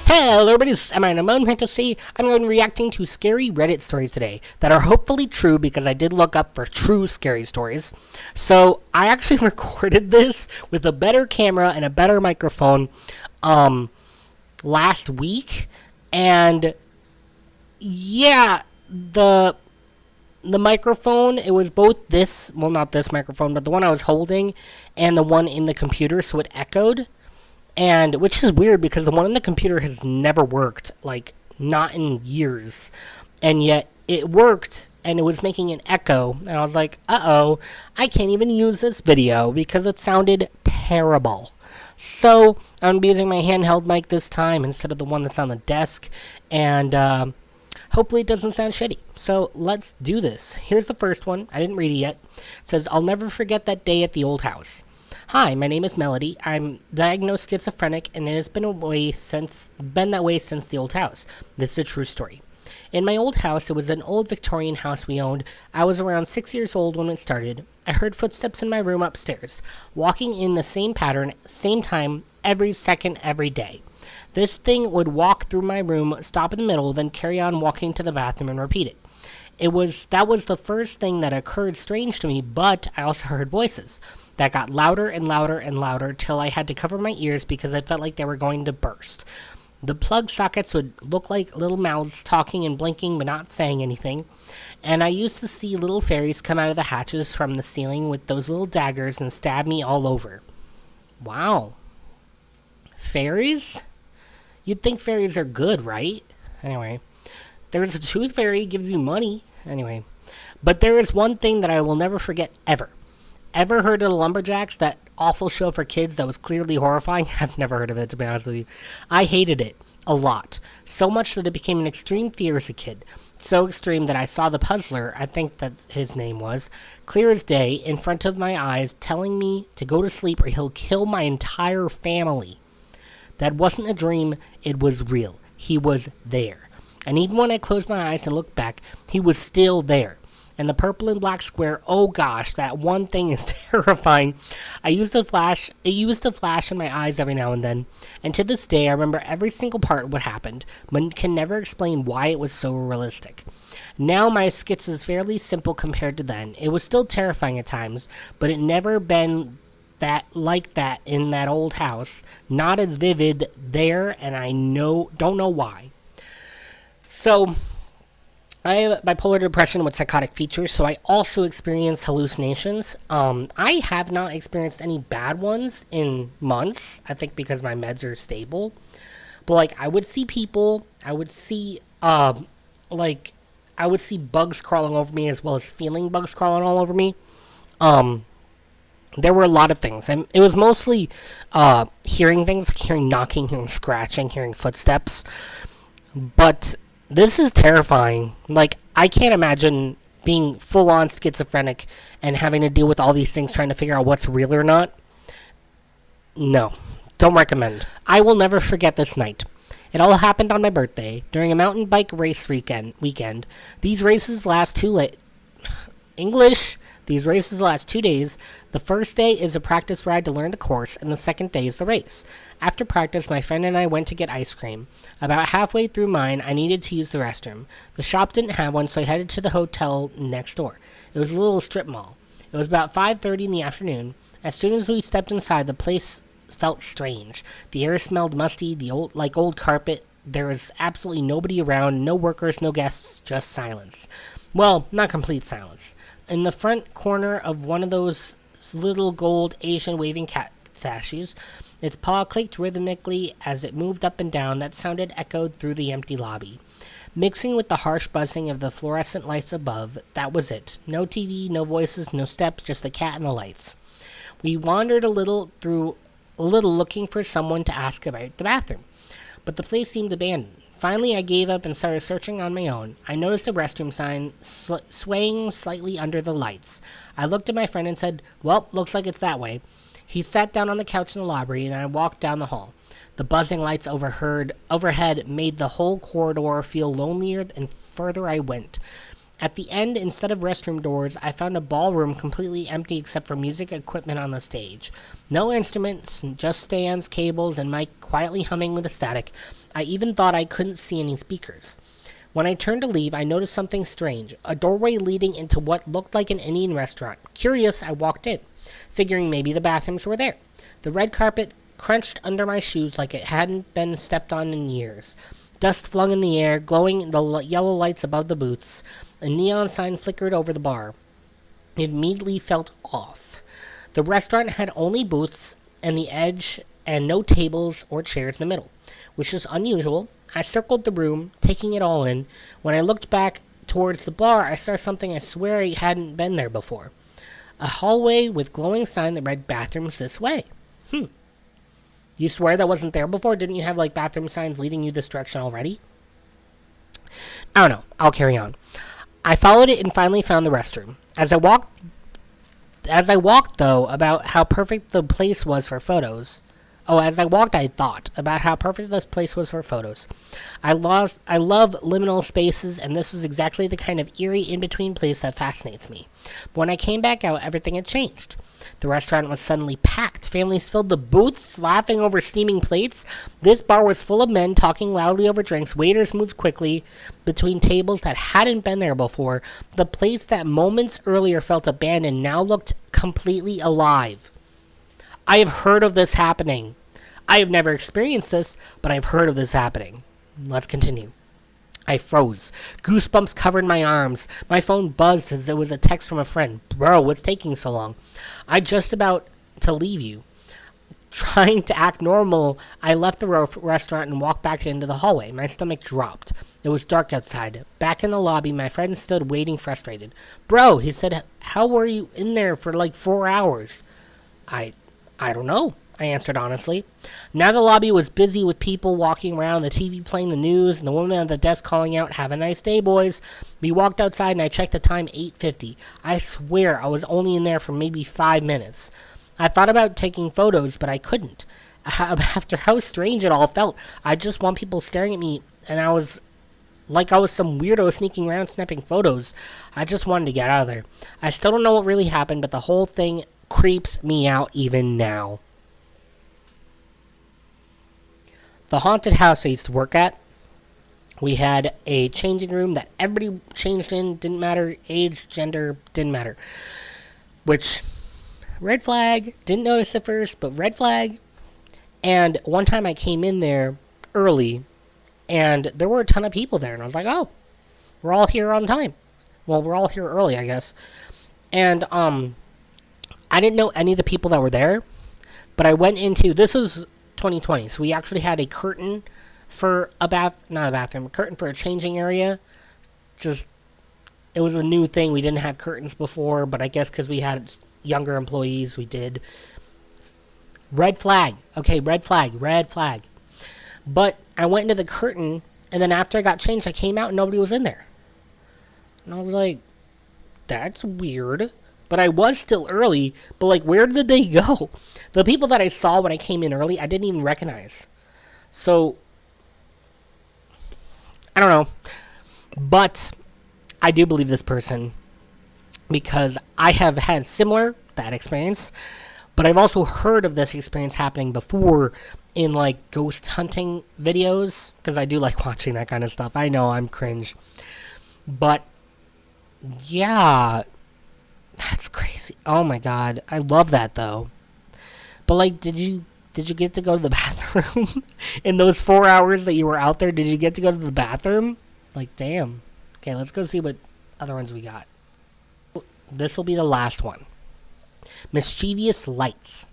Hello everybody, this is Emma, and I'm going to say I'm going to be reacting to scary Reddit stories today that are hopefully true because I did look up for true scary stories. So I actually recorded this with a better camera and a better microphone last week, and yeah, the microphone, it was both this, well, not this microphone, but the one I was holding and the one in the computer, so it echoed. And which is weird because the one on the computer has never worked, like not in years, and yet it worked and it was making an echo, and I was like, uh-oh, I can't even use this video because it sounded terrible. So I'm going to be using my handheld mic this time instead of the one that's on the desk, and hopefully it doesn't sound shitty. So let's do this. Here's the first one. I didn't read it yet. It says, I'll never forget that day at the old house. Hi, my name is Melody. I'm diagnosed schizophrenic, and it has been that way since the old house. This is a true story. In my old house, it was an old Victorian house we owned. I was around 6 years old when it started. I heard footsteps in my room upstairs, walking in the same pattern, same time, every second, every day. This thing would walk through my room, stop in the middle, then carry on walking to the bathroom and repeat it. That was the first thing that occurred strange to me, but I also heard voices that got louder and louder and louder till I had to cover my ears because I felt like they were going to burst. The plug sockets would look like little mouths talking and blinking but not saying anything, and I used to see little fairies come out of the hatches from the ceiling with those little daggers and stab me all over. Wow. Fairies? You'd think fairies are good, right? Anyway. There's a tooth fairy, gives you money. Anyway. But there is one thing that I will never forget, ever. Ever heard of the Lumberjacks? That awful show for kids that was clearly horrifying? I've never heard of it, to be honest with you. I hated it. A lot. So much that it became an extreme fear as a kid. So extreme that I saw the puzzler, I think that his name was, clear as day, in front of my eyes, telling me to go to sleep or he'll kill my entire family. That wasn't a dream, it was real. He was there. And even when I closed my eyes and looked back, he was still there. And the purple and black square, oh gosh, that one thing is terrifying. It used to flash in my eyes every now and then. And to this day, I remember every single part of what happened, but can never explain why it was so realistic. Now my schiz is fairly simple compared to then. It was still terrifying at times, but it never been like that in that old house. Not as vivid there, and I don't know why. So, I have bipolar depression with psychotic features, so I also experience hallucinations. I have not experienced any bad ones in months, I think because my meds are stable. But, like, I would see people, I would see bugs crawling over me as well as feeling bugs crawling all over me. There were a lot of things, and it was mostly hearing things, like hearing knocking, hearing scratching, hearing footsteps. But this is terrifying. Like, I can't imagine being full-on schizophrenic and having to deal with all these things, trying to figure out what's real or not. No, don't recommend. I will never forget this night. It all happened on my birthday, during a mountain bike race weekend. These races last 2 days. The first day is a practice ride to learn the course, and the second day is the race. After practice, my friend and I went to get ice cream. About halfway through mine, I needed to use the restroom. The shop didn't have one, so I headed to the hotel next door. It was a little strip mall. It was about 5:30 in the afternoon. As soon as we stepped inside, the place felt strange. The air smelled musty, like old carpet. There was absolutely nobody around, no workers, no guests, just silence. Well, not complete silence. In the front corner of one of those little gold Asian waving cat statues, its paw clicked rhythmically as it moved up and down. That sound echoed through the empty lobby. Mixing with the harsh buzzing of the fluorescent lights above, that was it. No TV, no voices, no steps, just the cat and the lights. We wandered a little looking for someone to ask about the bathroom, but the place seemed abandoned. Finally, I gave up and started searching on my own. I noticed a restroom sign swaying slightly under the lights. I looked at my friend and said, well, looks like it's that way. He sat down on the couch in the lobby, and I walked down the hall. The buzzing lights overhead made the whole corridor feel lonelier the further I went. At the end, instead of restroom doors, I found a ballroom completely empty except for music equipment on the stage. No instruments, just stands, cables, and mic quietly humming with the static. I even thought I couldn't see any speakers. When I turned to leave, I noticed something strange, a doorway leading into what looked like an Indian restaurant. Curious, I walked in, figuring maybe the bathrooms were there. The red carpet crunched under my shoes like it hadn't been stepped on in years. Dust flung in the air, glowing the yellow lights above the booths. A neon sign flickered over the bar. It immediately felt off. The restaurant had only booths and the edge and no tables or chairs in the middle, which was unusual. I circled the room, taking it all in. When I looked back towards the bar, I saw something I swear I hadn't been there before. A hallway with glowing sign that read bathrooms this way. You swear that wasn't there before? Didn't you have like bathroom signs leading you this direction already? I don't know. I'll carry on. I followed it and finally found the restroom. As I walked though about how perfect the place was for photos. As I walked, I thought about how perfect this place was for photos. I love liminal spaces, and this was exactly the kind of eerie in-between place that fascinates me. But when I came back out, everything had changed. The restaurant was suddenly packed. Families filled the booths, laughing over steaming plates. This bar was full of men talking loudly over drinks. Waiters moved quickly between tables that hadn't been there before. The place that moments earlier felt abandoned now looked completely alive. I have heard of this happening. I have never experienced this, but I've heard of this happening. Let's continue. I froze. Goosebumps covered my arms. My phone buzzed as it was a text from a friend. Bro, what's taking so long? I just about to leave you. Trying to act normal, I left the restaurant and walked back into the hallway. My stomach dropped. It was dark outside. Back in the lobby, my friend stood waiting frustrated. Bro, he said, how were you in there for like 4 hours? I don't know, I answered honestly. Now the lobby was busy with people walking around, the TV playing the news, and the woman at the desk calling out, have a nice day, boys. We walked outside and I checked the time, 8:50. I swear I was only in there for maybe 5 minutes. I thought about taking photos, but I couldn't. After how strange it all felt, I just want people staring at me, and I was some weirdo sneaking around snapping photos. I just wanted to get out of there. I still don't know what really happened, but the whole thing creeps me out even now. The haunted house I used to work at, we had a changing room that everybody changed in, didn't matter, age, gender, didn't matter. Which, red flag, didn't notice at first, but red flag. And one time I came in there early, and there were a ton of people there, and I was like, oh, we're all here on time. Well, we're all here early, I guess. And, I didn't know any of the people that were there, but I went into, this was 2020, so we actually had a curtain for a curtain for a changing area. Just, it was a new thing. We didn't have curtains before, but I guess because we had younger employees, we did. Red flag. Okay, red flag. But I went into the curtain, and then after I got changed, I came out and nobody was in there. And I was like, that's weird. But I was still early, but like, where did they go? The people that I saw when I came in early, I didn't even recognize. So, I don't know. But I do believe this person because I have had that experience, but I've also heard of this experience happening before in like ghost hunting videos, because I do like watching that kind of stuff. I know I'm cringe. But yeah, that's crazy. Oh my god. I love that though. But like, did you get to go to the bathroom in those 4 hours that you were out there? Did you get to go to the bathroom? Like, damn. Okay, let's go see what other ones we got. This will be the last one. Mischievous lights.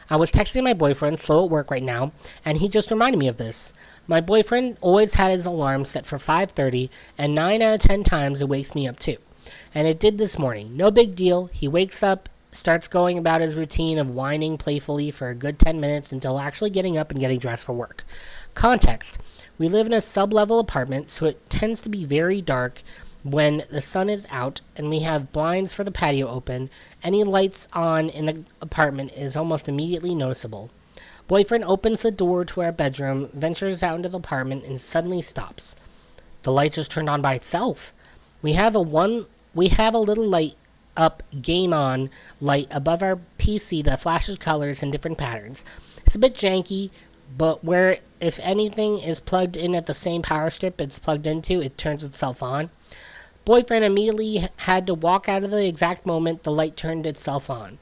I was texting my boyfriend, slow at work right now, and he just reminded me of this. My boyfriend always had his alarm set for 5:30, and 9 out of 10 times it wakes me up too. And it did this morning. No big deal. He wakes up, starts going about his routine of whining playfully for a good 10 minutes until actually getting up and getting dressed for work. Context. We live in a sub-level apartment, so it tends to be very dark when the sun is out, and we have blinds for the patio open. Any lights on in the apartment is almost immediately noticeable. Boyfriend opens the door to our bedroom, ventures out into the apartment, and suddenly stops. The light just turned on by itself. We have a little light up game on light above our PC that flashes colors in different patterns. It's a bit janky, but where if anything is plugged in at the same power strip it's plugged into, it turns itself on. Boyfriend immediately had to walk out of the exact moment the light turned itself on.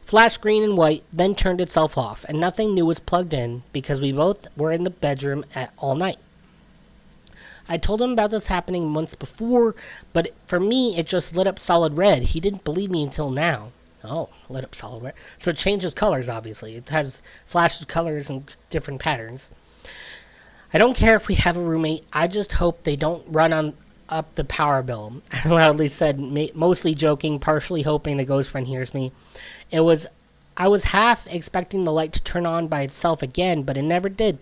Flashed green and white, then turned itself off, and nothing new was plugged in because we both were in the bedroom all night. I told him about this happening months before, but for me, it just lit up solid red. He didn't believe me until now. Oh, lit up solid red. So it changes colors, obviously. It has flashes colors and different patterns. I don't care if we have a roommate. I just hope they don't run up the power bill. I loudly said, mostly joking, partially hoping the ghost friend hears me. I was half expecting the light to turn on by itself again, but it never did.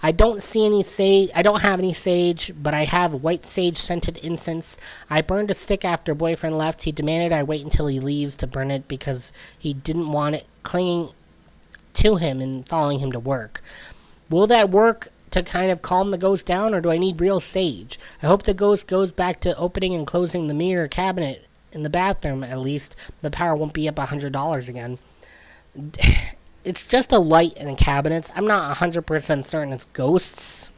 I don't have any sage, but I have white sage scented incense. I burned a stick after boyfriend left. He demanded I wait until he leaves to burn it because he didn't want it clinging to him and following him to work. Will that work to kind of calm the ghost down, or do I need real sage? I hope the ghost goes back to opening and closing the mirror cabinet in the bathroom. At least the power won't be up $100 again. It's just a light in cabinets. I'm not 100% certain it's ghosts.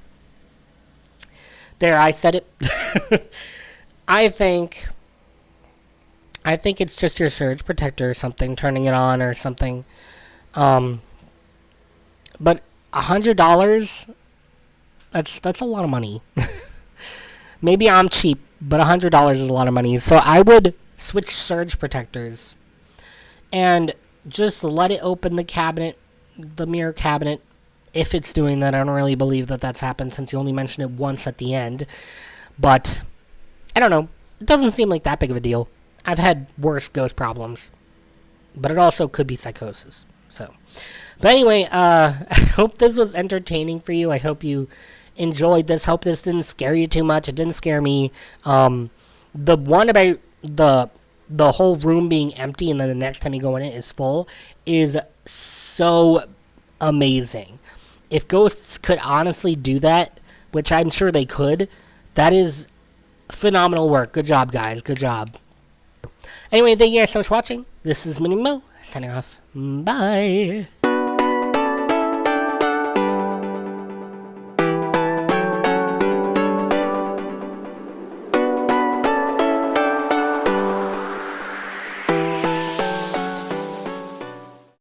There, I said it. I think it's just your surge protector or something, turning it on or something. But $100, that's a lot of money. Maybe I'm cheap, but $100 is a lot of money. So I would switch surge protectors and just let it open the cabinet, the mirror cabinet, if it's doing that. I don't really believe that that's happened since you only mentioned it once at the end. But, I don't know. It doesn't seem like that big of a deal. I've had worse ghost problems. But it also could be psychosis. So, but anyway, I hope this was entertaining for you. I hope you enjoyed this. Hope this didn't scare you too much. It didn't scare me. The one about the whole room being empty and then the next time you go in it is full is so amazing. If ghosts could honestly do that, which I'm sure they could, that is phenomenal work. Good job, guys. Good job. Anyway, thank you guys so much for watching. This is Mini Mo, signing off. Bye.